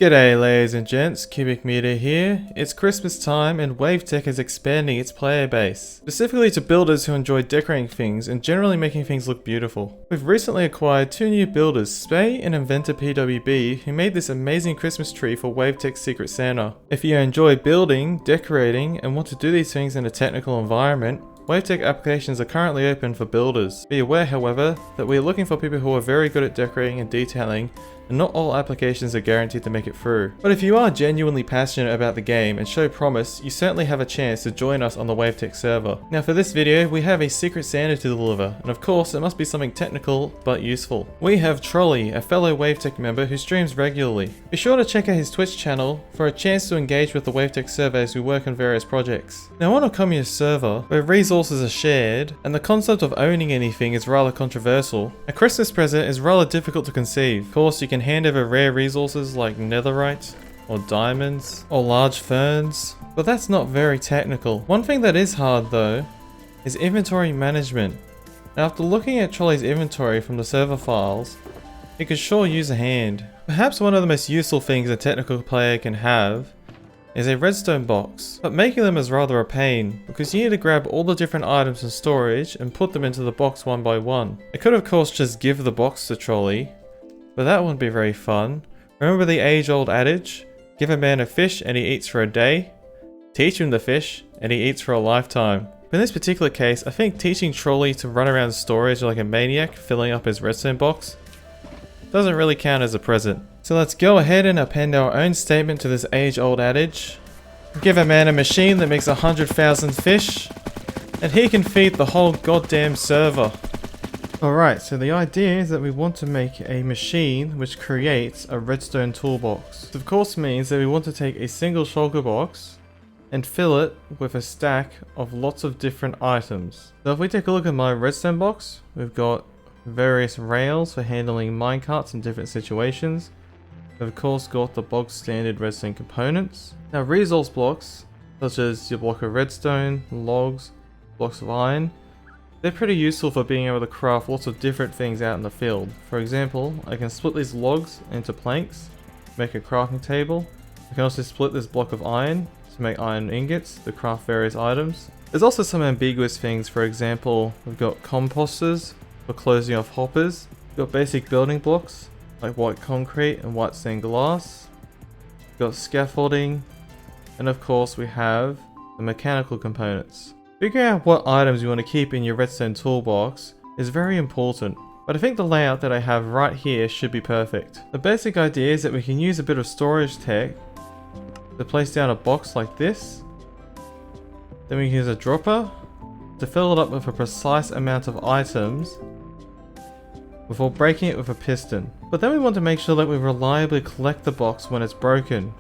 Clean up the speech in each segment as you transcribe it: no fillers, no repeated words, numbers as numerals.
G'day ladies and gents, Cubic Meter here. It's Christmas time and Wavetech is expanding its player base, specifically to builders who enjoy decorating things and generally making things look beautiful. We've recently acquired two new builders, Spay and Inventor PWB, who made this amazing Christmas tree for Wavetech's Secret Santa. If you enjoy building, decorating, and want to do these things in a technical environment, Wavetech applications are currently open for builders. Be aware, however, that we are looking for people who are very good at decorating and detailing, and not all applications are guaranteed to make it through. But if you are genuinely passionate about the game and show promise, you certainly have a chance to join us on the Wavetech server. Now for this video, we have a Secret Santa to deliver, and of course it must be something technical but useful. We have Trolle, a fellow Wavetech member who streams regularly. Be sure to check out his Twitch channel for a chance to engage with the Wavetech server as we work on various projects. Now on a communist server, where resources are shared, and the concept of owning anything is rather controversial, a Christmas present is rather difficult to conceive. Of course, you can hand over rare resources like netherite, or diamonds, or large ferns, but that's not very technical. One thing that is hard though, is inventory management. Now after looking at Trolle's inventory from the server files, it could sure use a hand. Perhaps one of the most useful things a technical player can have is a redstone box, but making them is rather a pain, because you need to grab all the different items in storage and put them into the box one by one. I could of course just give the box to Trolle, but that wouldn't be very fun. Remember the age-old adage, give a man a fish and he eats for a day, teach him the fish and he eats for a lifetime. But in this particular case, I think teaching Trolle to run around storage like a maniac filling up his redstone box doesn't really count as a present. So let's go ahead and append our own statement to this age-old adage. Give a man a machine that makes 100,000 fish, and he can feed the whole goddamn server. Alright, so the idea is that we want to make a machine which creates a redstone toolbox. This of course means that we want to take a single shulker box and fill it with a stack of lots of different items. So if we take a look at my redstone box, we've got various rails for handling minecarts in different situations. We've of course got the bog standard redstone components. Now resource blocks, such as your block of redstone, logs, blocks of iron, they're pretty useful for being able to craft lots of different things out in the field. For example, I can split these logs into planks, make a crafting table. I can also split this block of iron to make iron ingots to craft various items. There's also some ambiguous things. For example, we've got composters for closing off hoppers. We've got basic building blocks like white concrete and white stained glass. We've got scaffolding, and of course we have the mechanical components. Figuring out what items you want to keep in your redstone toolbox is very important, but I think the layout that I have right here should be perfect. The basic idea is that we can use a bit of storage tech to place down a box like this. Then we can use a dropper to fill it up with a precise amount of items before breaking it with a piston. But then we want to make sure that we reliably collect the box when it's broken,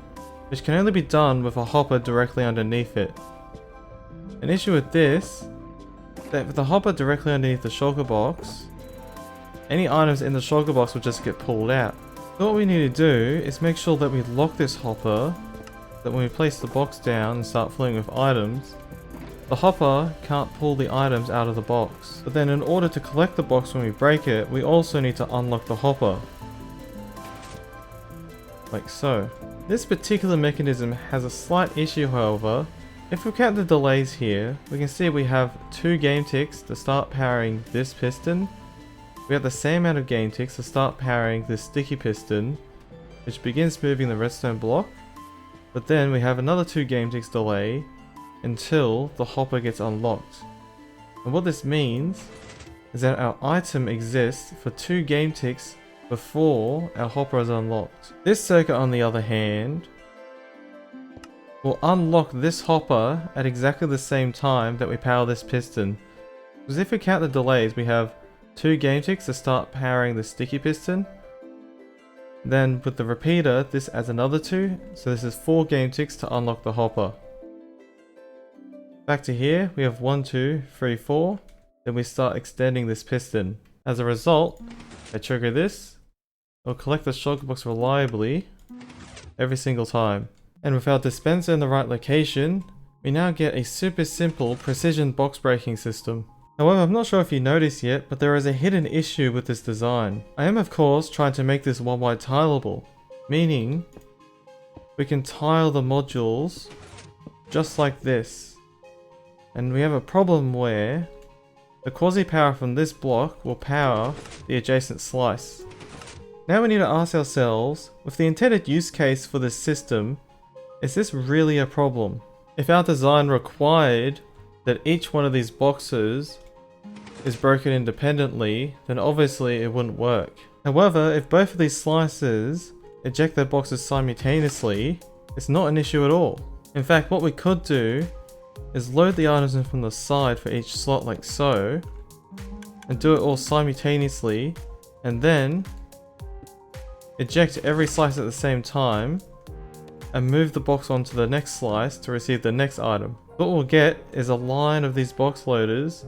which can only be done with a hopper directly underneath it. An issue with this is that with the hopper directly underneath the shulker box, any items in the shulker box will just get pulled out. So what we need to do is make sure that we lock this hopper, that when we place the box down and start filling with items, the hopper can't pull the items out of the box. But then in order to collect the box when we break it, we also need to unlock the hopper. Like so. This particular mechanism has a slight issue, however. If we count the delays here, we can see we have 2 game ticks to start powering this piston. We have the same amount of game ticks to start powering this sticky piston, which begins moving the redstone block. But then we have another 2 game ticks delay until the hopper gets unlocked. And what this means is that our item exists for 2 game ticks before our hopper is unlocked. This circuit, on the other hand, will unlock this hopper at exactly the same time that we power this piston. Because if we count the delays, we have 2 game ticks to start powering the sticky piston. Then with the repeater, this adds another 2, so this is 4 game ticks to unlock the hopper. Back to here, we have 1, 2, 3, 4. Then we start extending this piston. As a result, I trigger this. It'll collect the shulker box reliably every single time. And with our dispenser in the right location, we now get a super simple precision box breaking system. However, I'm not sure if you noticed yet, but there is a hidden issue with this design. I am of course trying to make this one wide tileable, meaning we can tile the modules just like this. And we have a problem where the quasi power from this block will power the adjacent slice. Now we need to ask ourselves, with the intended use case for this system, is this really a problem? If our design required that each one of these boxes is broken independently, then obviously it wouldn't work. However, if both of these slices eject their boxes simultaneously, it's not an issue at all. In fact, what we could do is load the items in from the side for each slot like so, and do it all simultaneously, and then eject every slice at the same time, and move the box onto the next slice to receive the next item. What we'll get is a line of these box loaders,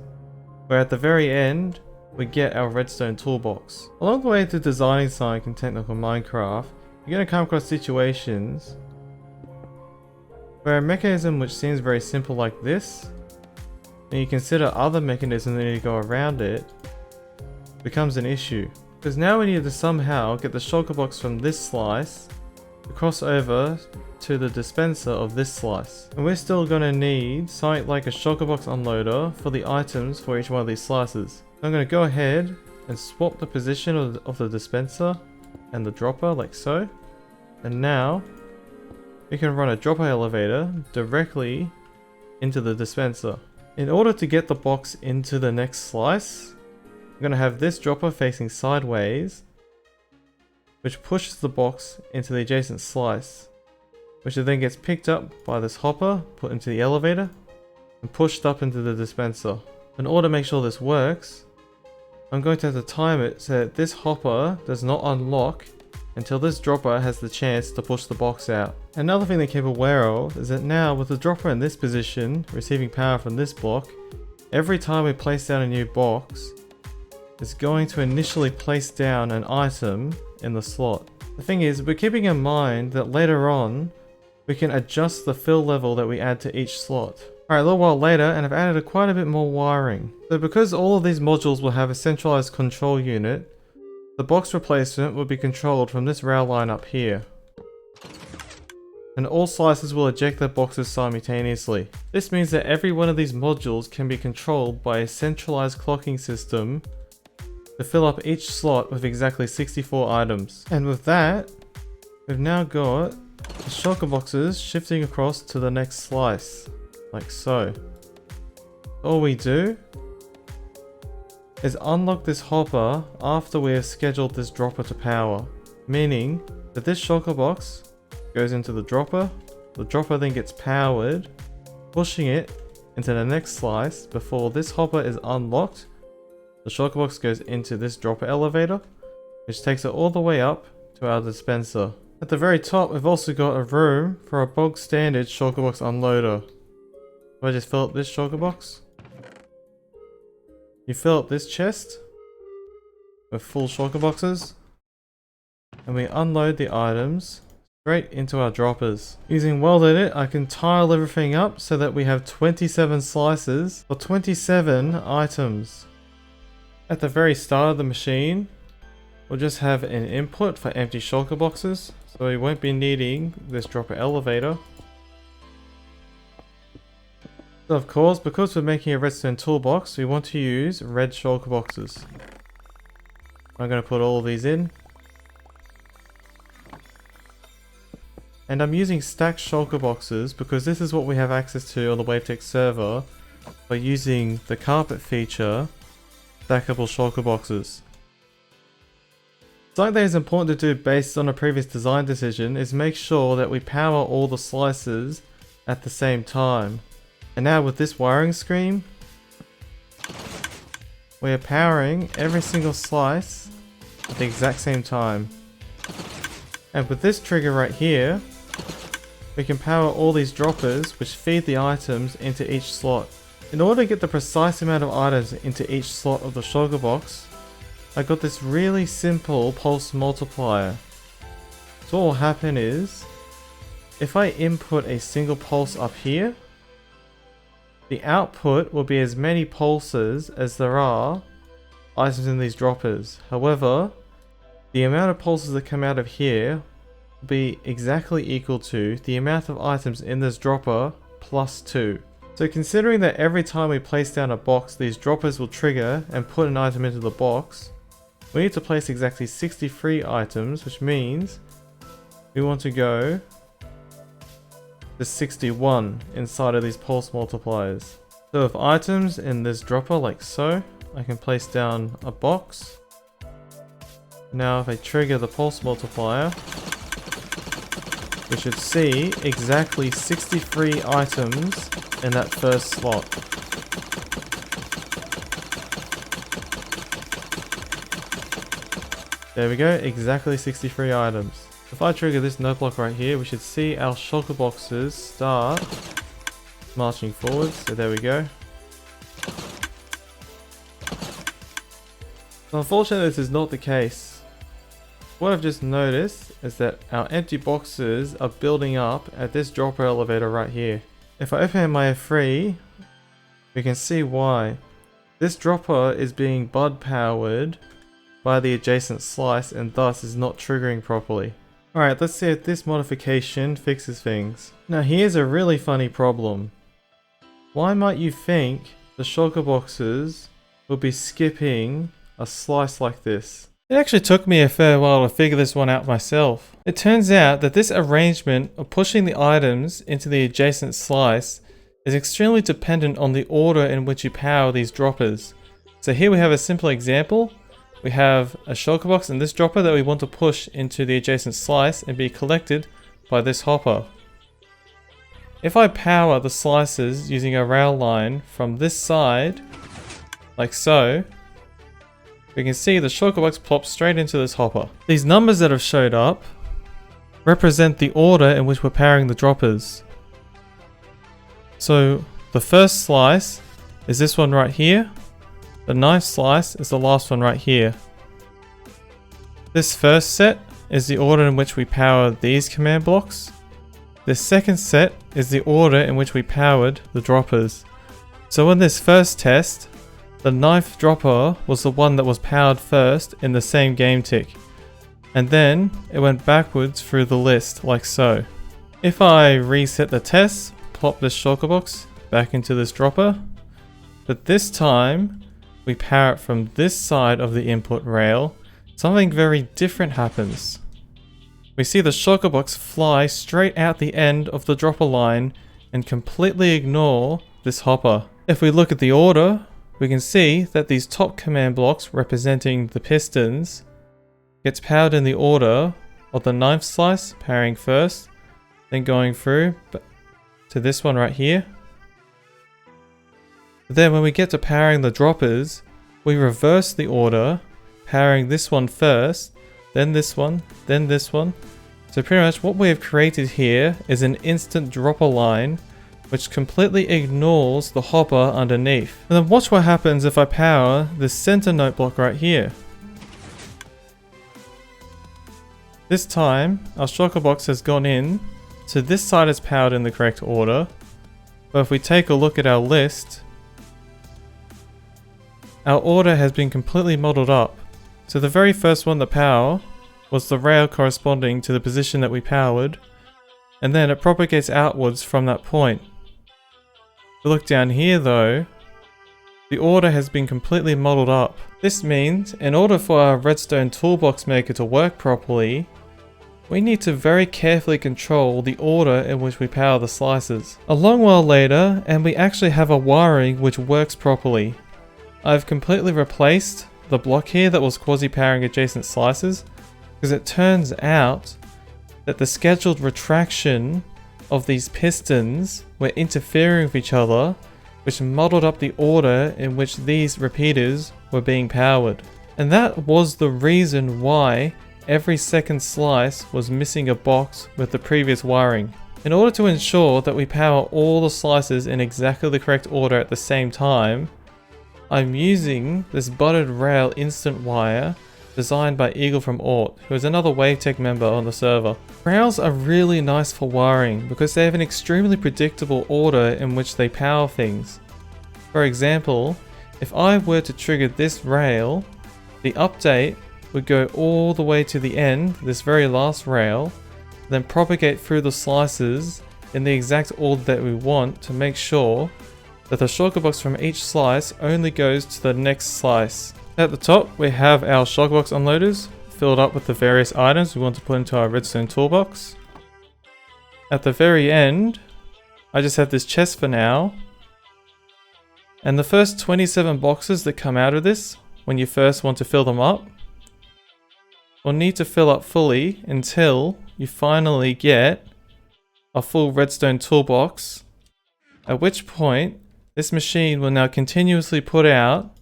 where at the very end, we get our redstone toolbox. Along the way to designing something in technical Minecraft, you're going to come across situations where a mechanism which seems very simple like this, and you consider other mechanisms that need to go around it, becomes an issue. Because now we need to somehow get the shulker box from this slice to cross over to the dispenser of this slice. And we're still going to need something like a shulker box unloader for the items for each one of these slices. So I'm going to go ahead and swap the position of the dispenser and the dropper like so. And now we can run a dropper elevator directly into the dispenser. In order to get the box into the next slice, I'm going to have this dropper facing sideways, which pushes the box into the adjacent slice, which then gets picked up by this hopper, put into the elevator, and pushed up into the dispenser. In order to make sure this works, I'm going to have to time it so that this hopper does not unlock until this dropper has the chance to push the box out. Another thing to keep aware of is that now with the dropper in this position, receiving power from this block, every time we place down a new box, it's going to initially place down an item in the slot. The thing is, we're keeping in mind that later on, we can adjust the fill level that we add to each slot. Alright, a little while later, and I've added quite a bit more wiring. So because all of these modules will have a centralized control unit, the box replacement will be controlled from this rail line up here. And all slices will eject their boxes simultaneously. This means that every one of these modules can be controlled by a centralized clocking system to fill up each slot with exactly 64 items. And with that, we've now got the shulker boxes shifting across to the next slice, like so. All we do is unlock this hopper after we have scheduled this dropper to power, meaning that this shulker box goes into the dropper then gets powered, pushing it into the next slice before this hopper is unlocked. The shulker box goes into this dropper elevator, which takes it all the way up to our dispenser. At the very top, we've also got a room for a bog standard shulker box unloader. So I just fill up this shulker box. You fill up this chest with full shulker boxes, and we unload the items straight into our droppers. Using Weld Edit, I can tile everything up so that we have 27 slices for 27 items. At the very start of the machine, we'll just have an input for empty shulker boxes, so we won't be needing this dropper elevator. So of course, because we're making a redstone toolbox, we want to use red shulker boxes. I'm going to put all of these in. And I'm using stacked shulker boxes because this is what we have access to on the Wavetech server by using the carpet feature, stackable shulker boxes. Something that is important to do based on a previous design decision is make sure that we power all the slices at the same time. And now with this wiring scheme, we are powering every single slice at the exact same time. And with this trigger right here, we can power all these droppers which feed the items into each slot. In order to get the precise amount of items into each slot of the shulker box, I got this really simple pulse multiplier. So what will happen is, if I input a single pulse up here, the output will be as many pulses as there are items in these droppers. However, the amount of pulses that come out of here will be exactly equal to the amount of items in this dropper plus 2. So considering that every time we place down a box, these droppers will trigger and put an item into the box, we need to place exactly 63 items, which means we want to go to 61 inside of these pulse multipliers. So with items in this dropper like so, I can place down a box. Now if I trigger the pulse multiplier, we should see exactly 63 items in that first slot. There we go, exactly 63 items. If I trigger this note block right here, we should see our shulker boxes start marching forwards. So there we go. So unfortunately this is not the case. What I've just noticed is that our empty boxes are building up at this dropper elevator right here. If I open my F3, we can see why. This dropper is being bud powered by the adjacent slice and thus is not triggering properly. Alright, let's see if this modification fixes things. Now here's a really funny problem. Why might you think the shulker boxes will be skipping a slice like this? It actually took me a fair while to figure this one out myself. It turns out that this arrangement of pushing the items into the adjacent slice is extremely dependent on the order in which you power these droppers. So here we have a simple example. We have a shulker box in this dropper that we want to push into the adjacent slice and be collected by this hopper. If I power the slices using a rail line from this side, like so, we can see the shulker box plop straight into this hopper. These numbers that have showed up represent the order in which we're powering the droppers. So the first slice is this one right here. The ninth slice is the last one right here. This first set is the order in which we power these command blocks. This second set is the order in which we powered the droppers. So in this first test, the ninth dropper was the one that was powered first in the same game tick. And then it went backwards through the list like so. If I reset the test, plop this shulker box back into this dropper, but this time we power it from this side of the input rail, something very different happens. We see the shulker box fly straight out the end of the dropper line and completely ignore this hopper. If we look at the order, we can see that these top command blocks representing the pistons gets powered in the order of the ninth slice, powering first, then going through to this one right here. Then when we get to powering the droppers, we reverse the order, powering this one first, then this one, then this one. So pretty much what we have created here is an instant dropper line which completely ignores the hopper underneath. And then watch what happens if I power this center note block right here. This time, our shulker box has gone in, so this side is powered in the correct order. But if we take a look at our list, our order has been completely modeled up. So the very first one to power was the rail corresponding to the position that we powered, and then it propagates outwards from that point. If we look down here though, the order has been completely modeled up. This means in order for our redstone toolbox maker to work properly, we need to very carefully control the order in which we power the slices. A long while later, and we actually have a wiring which works properly. I've completely replaced the block here that was quasi-powering adjacent slices, because it turns out that the scheduled retraction of these pistons were interfering with each other, which modeled up the order in which these repeaters were being powered. And that was the reason why every second slice was missing a box with the previous wiring. In order to ensure that we power all the slices in exactly the correct order at the same time, I'm using this butted rail instant wire designed by Eagle from Ort, who is another Wavetech member on the server. Rails are really nice for wiring because they have an extremely predictable order in which they power things. For example, if I were to trigger this rail, the update would go all the way to the end, this very last rail, then propagate through the slices in the exact order that we want to make sure that the shulker box from each slice only goes to the next slice. At the top we have our shulker box unloaders filled up with the various items we want to put into our redstone toolbox. At the very end, I just have this chest for now. And the first 27 boxes that come out of this, when you first want to fill them up, will need to fill up fully until you finally get a full redstone toolbox, at which point this machine will now continuously put out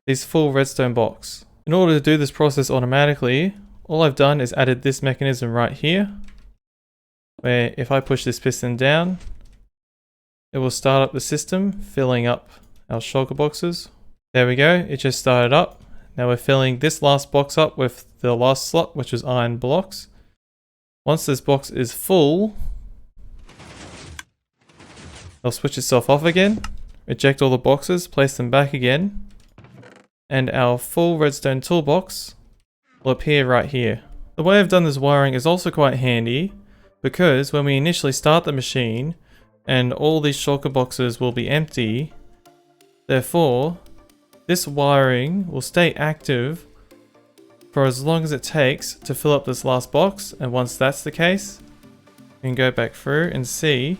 these full redstone box. In order to do this process automatically, all I've done is added this mechanism right here, where if I push this piston down, it will start up the system, filling up our shulker boxes. There we go, it just started up. Now we're filling this last box up with the last slot, which is iron blocks. Once this box is full, it'll switch itself off again, eject all the boxes, place them back again, and our full redstone toolbox will appear right here. The way I've done this wiring is also quite handy, because when we initially start the machine and all these shulker boxes will be empty, therefore this wiring will stay active for as long as it takes to fill up this last box. And once that's the case, we can go back through and see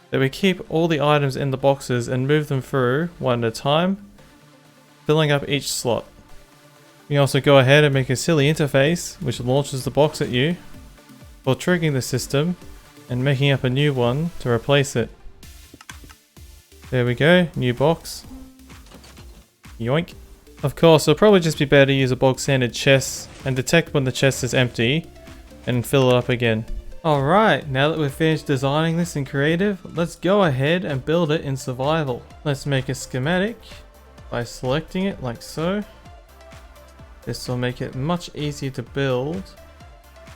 that we keep all the items in the boxes and move them through one at a time, filling up each slot. You can also go ahead and make a silly interface which launches the box at you, while triggering the system and making up a new one to replace it. There we go, new box. Yoink. Of course, it'll probably just be better to use a bog standard chest and detect when the chest is empty and fill it up again. Alright, now that we've finished designing this in creative, let's go ahead and build it in survival. Let's make a schematic by selecting it like so. This will make it much easier to build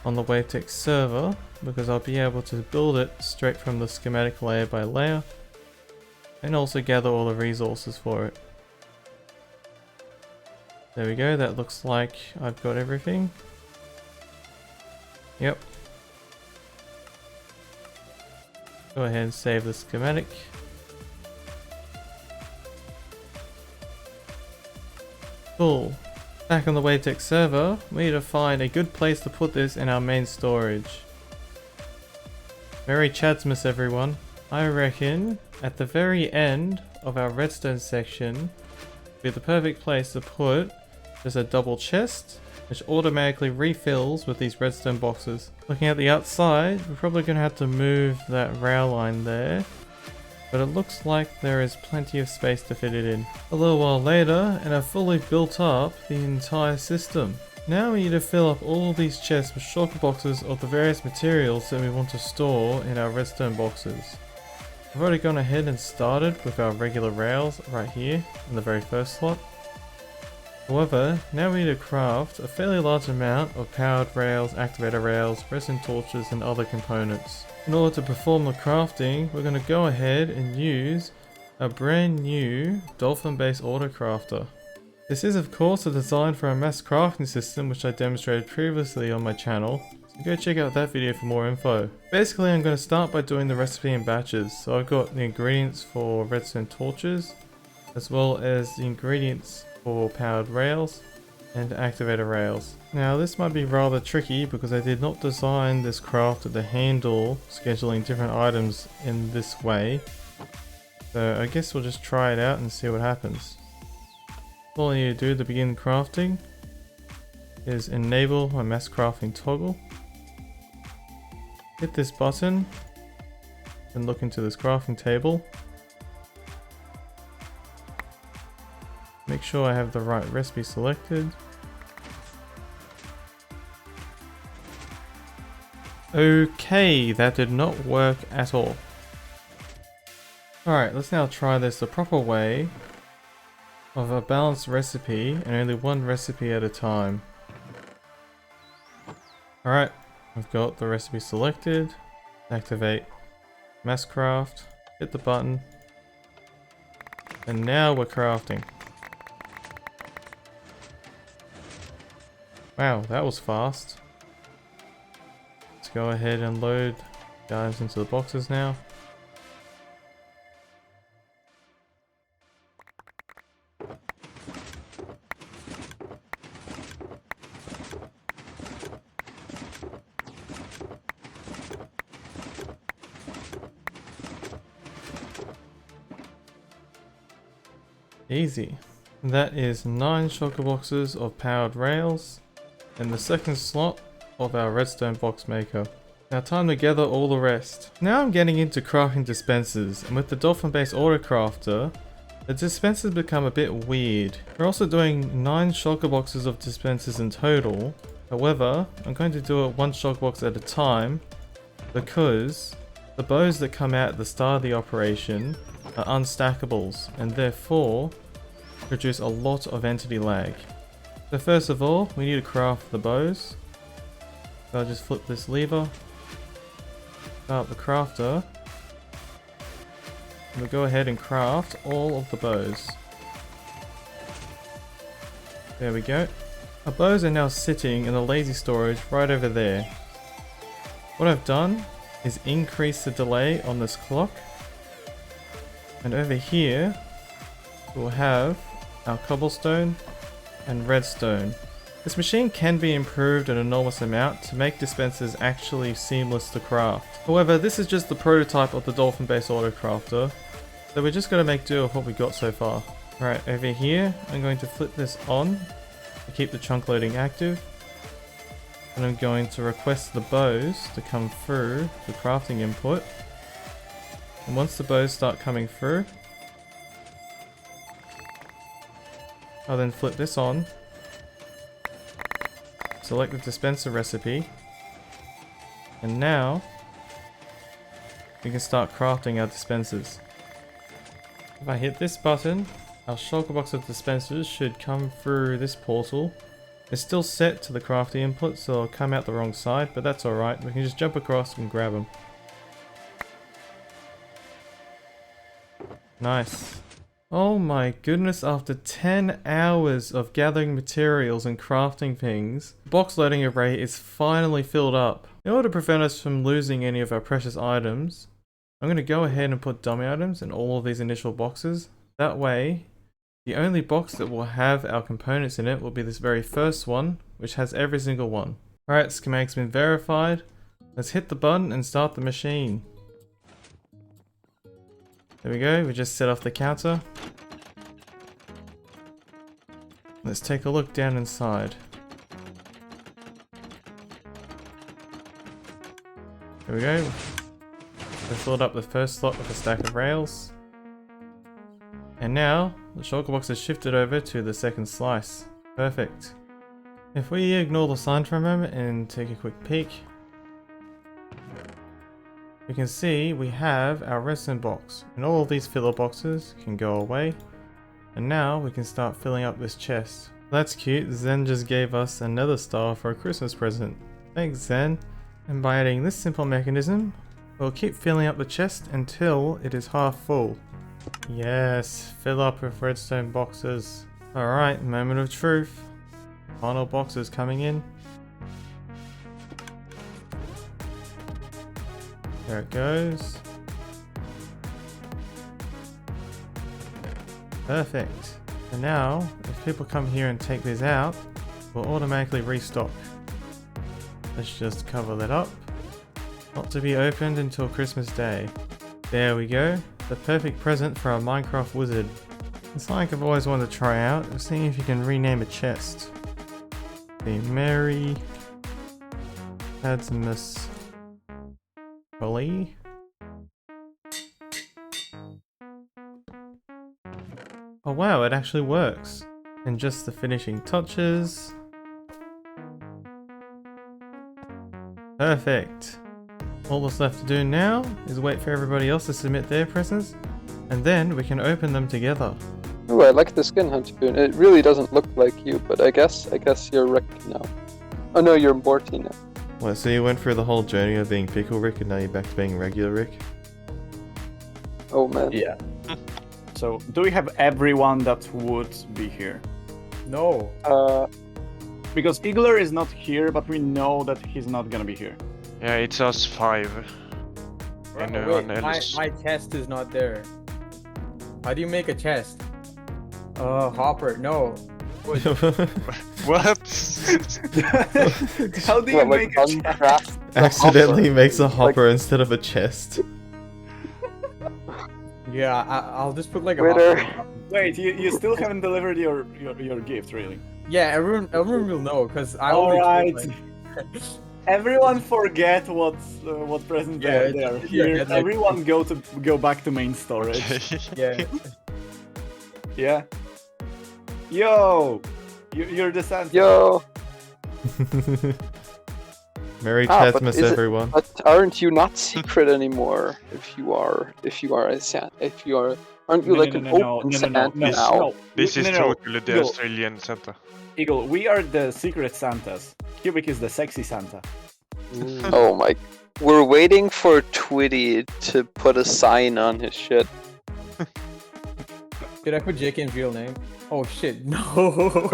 on the Wavetech server, because I'll be able to build it straight from the schematic layer by layer, and also gather all the resources for it. There we go, that looks like I've got everything. Yep. Go ahead and save the schematic. Cool. Back on the Wavetech server, we need to find a good place to put this in our main storage. Merry Chadsmas everyone. I reckon at the very end of our redstone section would be the perfect place to put just a double chest, which automatically refills with these redstone boxes. Looking at the outside, we're probably going to have to move that rail line there, but it looks like there is plenty of space to fit it in. A little while later, and I've fully built up the entire system. Now we need to fill up all these chests with shulker boxes of the various materials that we want to store in our redstone boxes. I've already gone ahead and started with our regular rails right here in the very first slot. However, now we need to craft a fairly large amount of powered rails, activator rails, resin torches and other components. In order to perform the crafting, we're going to go ahead and use a brand new dolphin based auto crafter. This is of course a design for a mass crafting system which I demonstrated previously on my channel, so go check out that video for more info. Basically I'm going to start by doing the recipe in batches, so I've got the ingredients for redstone torches, as well as the ingredients for powered rails and activator rails. Now this might be rather tricky because I did not design this crafter to handle scheduling different items in this way, so I guess we'll just try it out and see what happens. All I need to do to begin crafting is enable my mass crafting toggle, hit this button and look into this crafting table. Make sure I have the right recipe selected. Okay, that did not work at all. Alright, let's now try this the proper way of a balanced recipe and only one recipe at a time. Alright, I've got the recipe selected. Activate mass craft, hit the button, and now we're crafting. Wow, that was fast. go ahead and load guys into the boxes now. Easy. That is 9 shulker boxes of powered rails and the second slot of our redstone box maker. Now time to gather all the rest. Now I'm getting into crafting dispensers, and with the dolphin based auto crafter, the dispensers become a bit weird. We're also doing 9 shulker boxes of dispensers in total. However, I'm going to do it 1 shulker box at a time because the bows that come out at the start of the operation are unstackables and therefore produce a lot of entity lag. So first of all, we need to craft the bows. So I'll just flip this lever, start the crafter, and we'll go ahead and craft all of the bows. There we go. Our bows are now sitting in the lazy storage right over there. What I've done is increase the delay on this clock, and over here we'll have our cobblestone and redstone. This machine can be improved an enormous amount to make dispensers actually seamless to craft. However, this is just the prototype of the dolphin based auto crafter, so we're just going to make do with what we got so far. Alright, over here I'm going to flip this on to keep the chunk loading active, and I'm going to request the bows to come through the crafting input, and once the bows start coming through, I'll then flip this on, select the dispenser recipe, and now we can start crafting our dispensers. If I hit this button, our shulker box of dispensers should come through this portal. It's still set to the crafting input, so it'll come out the wrong side, but that's alright. We can just jump across and grab them. Nice. Oh my goodness, after 10 hours of gathering materials and crafting things, the box loading array is finally filled up. In order to prevent us from losing any of our precious items, I'm going to go ahead and put dummy items in all of these initial boxes. That way, the only box that will have our components in it will be this very first one, which has every single one. Alright, schematic's been verified. Let's hit the button and start the machine. There we go, we just set off the counter. Let's take a look down inside. There we go. We filled up the first slot with a stack of rails. And now, the shulker box is shifted over to the second slice. Perfect. If we ignore the sign for a moment and take a quick peek, we can see we have our redstone box, and all of these filler boxes can go away, and now we can start filling up this chest. That's cute. Zen just gave us another star for a Christmas present. Thanks, Zen. And by adding this simple mechanism, we'll keep filling up the chest until it is half full. Yes, fill up with redstone boxes. Alright, moment of truth. Final boxes coming in. There it goes. Perfect. And now, if people come here and take these out, we'll automatically restock. Let's just cover that up. Not to be opened until Christmas Day. There we go. The perfect present for our Minecraft wizard. It's like I've always wanted to try out, seeing if you can rename a chest. The Merry Cadmus Trolle. Oh wow, it actually works. And just the finishing touches. Perfect. All that's left to do now is wait for everybody else to submit their presents, and then we can open them together. Oh, I like the skin Huntspoon. It really doesn't look like you, but I guess you're Rick now. Oh no, you're Morty now. What, so you went through the whole journey of being Pickle Rick and now you're back to being regular Rick? Oh man. Yeah. So, do we have everyone that would be here? No. Because Igler is not here, but we know that he's not gonna be here. Yeah, it's us 5. Anyone Wait, else? my chest is not there. How do you make a chest? Hopper, no. What? How do you What, make like a chest? uncraft the Accidentally hopper? makes a hopper instead of a chest. Yeah, I'll just put like a Twitter. hopper. Wait, you still haven't delivered your gift, really? Yeah, everyone will know because I only Alright. told, Everyone forget what present Yeah, they are it's- here. yeah, like- Everyone go back to main storage. yeah. Yeah. Yo, you're the Santa. Yo, Merry but Christmas, is it- everyone. but aren't you not secret anymore? If you are aren't you like an open Santa now? This is no. totally the Eagle, Australian Santa. Eagle, we are the secret Santas. Cubic is the sexy Santa. Oh my! We're waiting for Twitty to put a sign on his shit. Did I put JK's real name? Oh shit, no.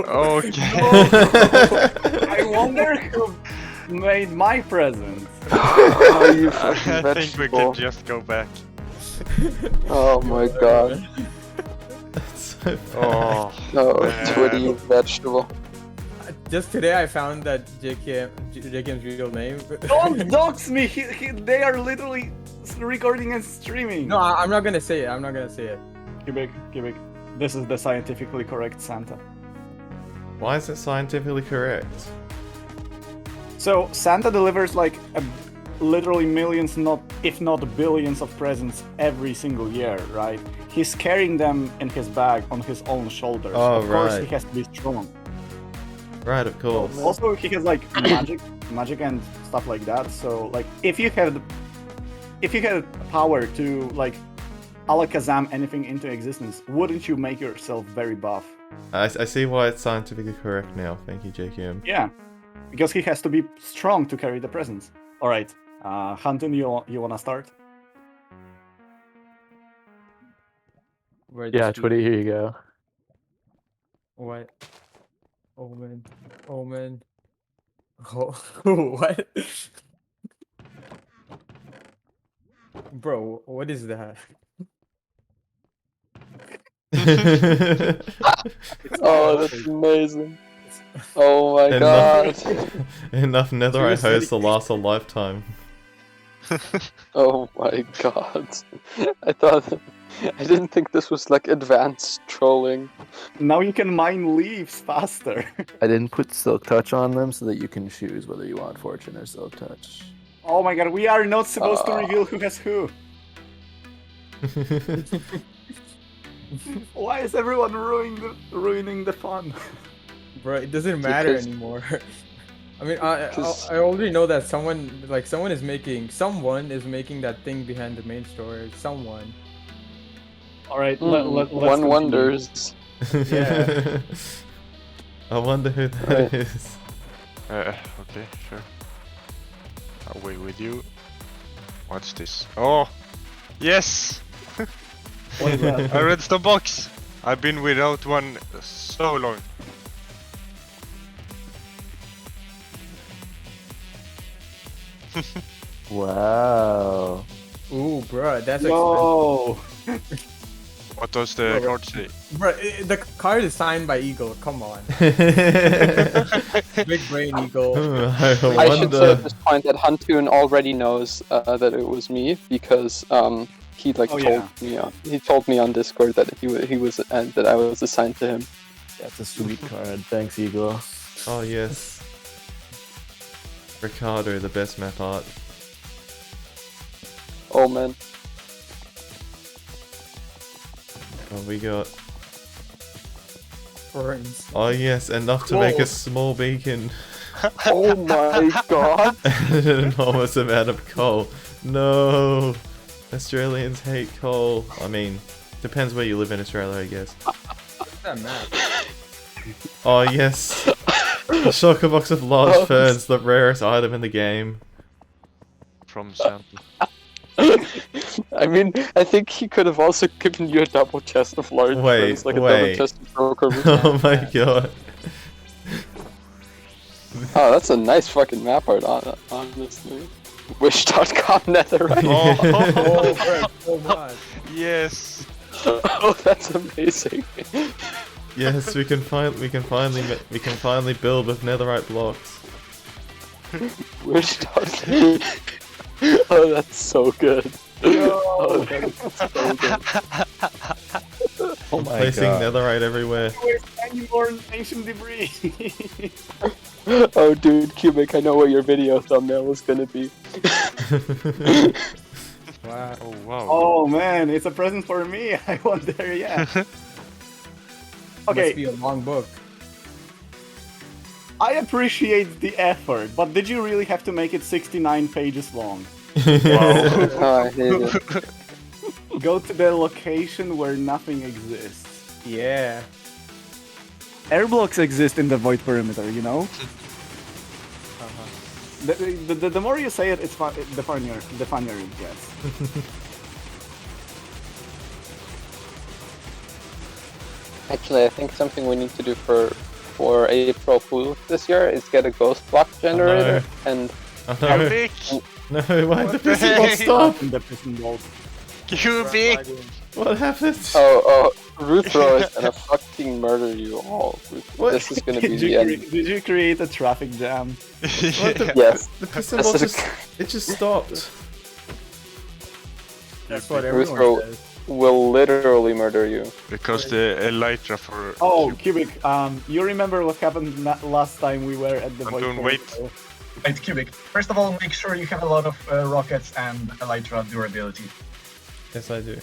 Okay. I wonder who made my present. Oh, you fucking I think we vegetable! can just go back. Oh my god! That's so bad. Oh. Oh, Man. Twitty, you vegetable! Just today I found that JK's real name. Don't dox me. They are literally recording and streaming. No, I'm not gonna say it. I'm not gonna say it. Cubic. This is the scientifically correct Santa. Why is it scientifically correct? So Santa delivers like literally millions, if not billions of presents every single year, right? He's carrying them in his bag on his own shoulders. Oh, of course, right. he has to be strong. Right, of course. Also, he has like magic and stuff like that. So like, if you had power to like alakazam anything into existence, wouldn't you make yourself very buff? I see why it's scientifically correct now. Thank you, JKM. Yeah, because he has to be strong to carry the presents. All right, Hunton, you wanna start? Where Yeah, this- Twitty, here you go. What? Omen. Oh, what? Bro, what is that? Oh, that's amazing! Oh my Enough. god! Enough netherite Seriously? hosts to last a lifetime. Oh my god! I didn't think this was like advanced trolling. Now you can mine leaves faster. I didn't put Silk Touch on them so that you can choose whether you want Fortune or Silk Touch. Oh my god, we are not supposed to reveal who has who. Why is everyone ruining the fun? Bro, it doesn't matter Because- anymore. I mean, I Because- already know that someone is making that thing behind the main storage. Someone. All right, let's One continue. wonders. Yeah. I wonder who that Right. is. Okay, sure. Away with you. What's this? Oh! Yes! What is that? A redstone box! I've been without one so long. Wow. Ooh, bro, that's expensive. No. What does the card say? Bro, the card is signed by Eagle. Come on, big brain Eagle. I I should say wonder. at this point that Huntoon already knows that it was me because he like Oh, told me he told me on Discord that he was that I was assigned to him. That's a sweet card. Thanks, Eagle. Oh yes. Ricardo, the best map art. Oh man. Oh, we got. Ferns. Oh yes, enough to make a small beacon. Oh my god. And an enormous amount of coal. No, Australians hate coal. I mean, depends where you live in Australia, I guess. What's that map? Oh yes, a shulker box of large ferns, the rarest item in the game. From Santa. I mean, I think he could have also given you a double chest of large Wait, ferns, like a wait. double chest of broker. Oh my god. Oh, that's a nice fucking map art, honestly. Wish.com netherite. Oh, bro, so much. Yes. Oh, that's amazing. Yes, we can finally build with netherite blocks. Wish.com. Oh, that's so good. Oh, that's so good. Oh my Placing god. netherite everywhere. Where's any more ancient debris? Oh, dude, Cubic, I know what your video thumbnail is gonna be. Wow. Oh wow. Oh man, it's a present for me. I wonder, yeah. Must be Okay, a long book. I appreciate the effort, but did you really have to make it 69 pages long? Oh, I hate it. Go to the location where nothing exists. Yeah. Air blocks exist in the void perimeter, you know? The more you say it, the funnier it gets. Actually, I think something we need to do for April Fool this year is get a ghost block generator and Oh How no, big? no, why did the What the piston ball heck? stop? In the piston balls. Cubic. What happened? Ruthro is gonna fucking murder you all. What? This is gonna be the end. Did you create a traffic jam? What the- Yes. The piston This ball is just stopped. That's what Ruthro everyone says. will literally murder you. Because the elytra for. Oh, Cubic, you remember what happened last time we were at the void Anton, wait. perimeter? Wait, Cubic. First of all, make sure you have a lot of rockets and elytra durability. Yes, I do.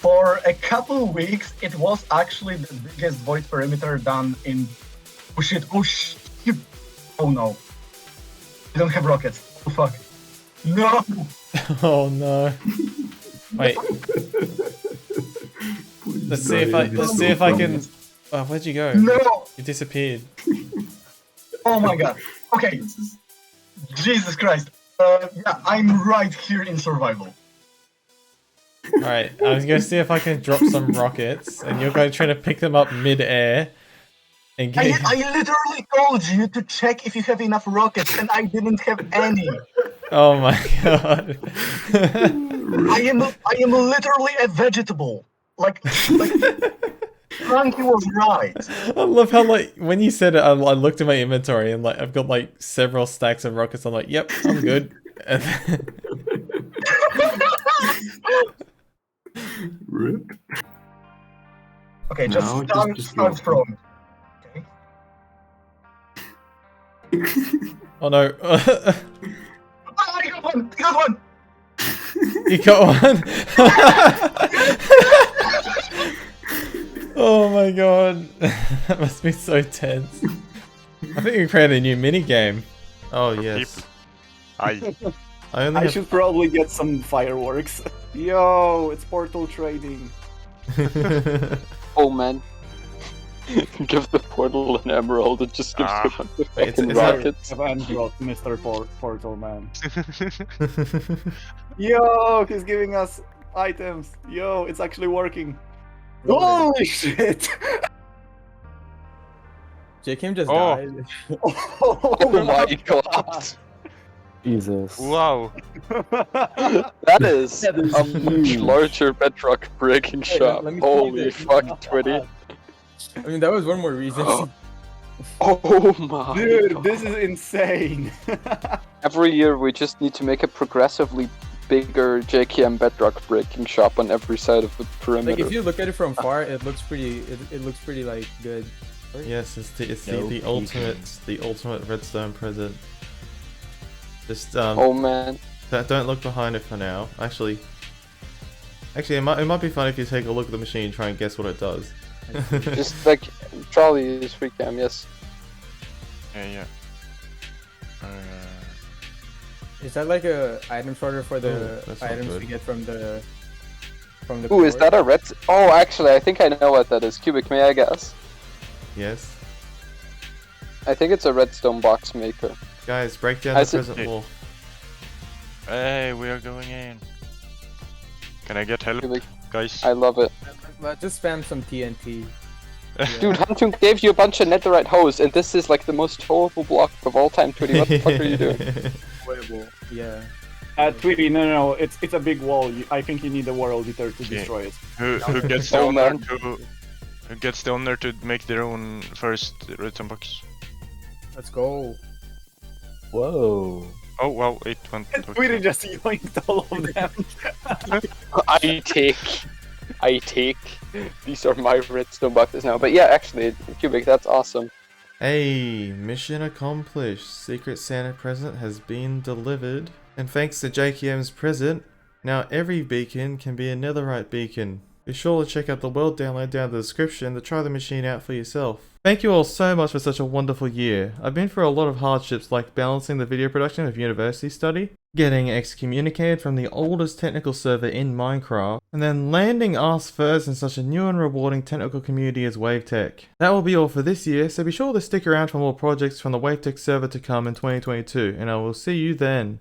For a couple weeks, it was actually the biggest void perimeter done in. Oh shit! Oh shit! Oh no! I don't have rockets. Oh fuck! No! Oh no. Wait. Let's see if I can. Oh, where'd you go? No! You disappeared. Oh my god! Okay. Jesus Christ! Yeah, I'm right here in survival. Alright, I was gonna see if I can drop some rockets, and you're going to try to pick them up mid-air. And get... I literally told you to check if you have enough rockets, and I didn't have any. Oh my god. I am literally a vegetable. Like Frankie was right. I love how, like, when you said it, I looked at my inventory and, like, I've got, like, several stacks of rockets. I'm like, yep, I'm good. And then... Rip. Okay, No, just just start go. from. Okay. Oh no. Oh, I got one! I got one! You got one? Oh my god. That must be so tense. I think you created a new mini game. Oh yes. I only I have... should probably get some fireworks. Yo, it's portal trading. Oh man. Give the portal an emerald, it just gives you a bunch of Wait, it's- fucking is that- rockets. Have Android, Mr. Portal Man. Yo, he's giving us items. Yo, it's actually working. Holy shit! JKM just Oh. died. Oh my god. Jesus. Wow. That is a much larger bedrock breaking Hey, shop. let me see Holy this. fuck, Twitty. I mean, that was one more reason. Oh my Dude, god. this is insane. Every year we just need to make a progressively bigger JKM bedrock breaking shop on every side of the perimeter. Like if you look at it from far, it looks pretty. It looks pretty like good. Yes, it's No the ultimate redstone present. Just Oh man. don't look behind it for now. Actually, it might be fun if you take a look at the machine and try and guess what it does. Just like Trolle is free cam, yes. Yeah. Is that like a item sorter for the that's not items good. we get from the Ooh, is core? that a red? Oh, actually, I think I know what that is. Cubic, may I guess? Yes, I think it's a redstone box maker. guys, break down I the see- present wall. Hey, we are going in. Can I get help, Cubic, guys? I love it. Just spam some TNT. Dude, Hantung gave you a bunch of netherite hose, and this is like the most towable block of all time, Tweety. What the fuck are you doing? Horrible. Yeah. Tweety, no, it's a big wall. I think you need a world eater to destroy it. Who gets the Oh, honor man. who gets the honor to make their own first redstone box? Let's go. Whoa. Oh wow, it went. Tweety just yoinked all of them. I take. These are my redstone boxes now. But yeah, actually, Cubic, that's awesome. Hey, mission accomplished. Secret Santa present has been delivered. And thanks to JQM's present, now every beacon can be a netherite beacon. Be sure to check out the world download down in the description to try the machine out for yourself. Thank you all so much for such a wonderful year. I've been through a lot of hardships like balancing the video production with university study, getting excommunicated from the oldest technical server in Minecraft, and then landing ass first in such a new and rewarding technical community as Wavetech. That will be all for this year, so be sure to stick around for more projects from the Wavetech server to come in 2022, and I will see you then.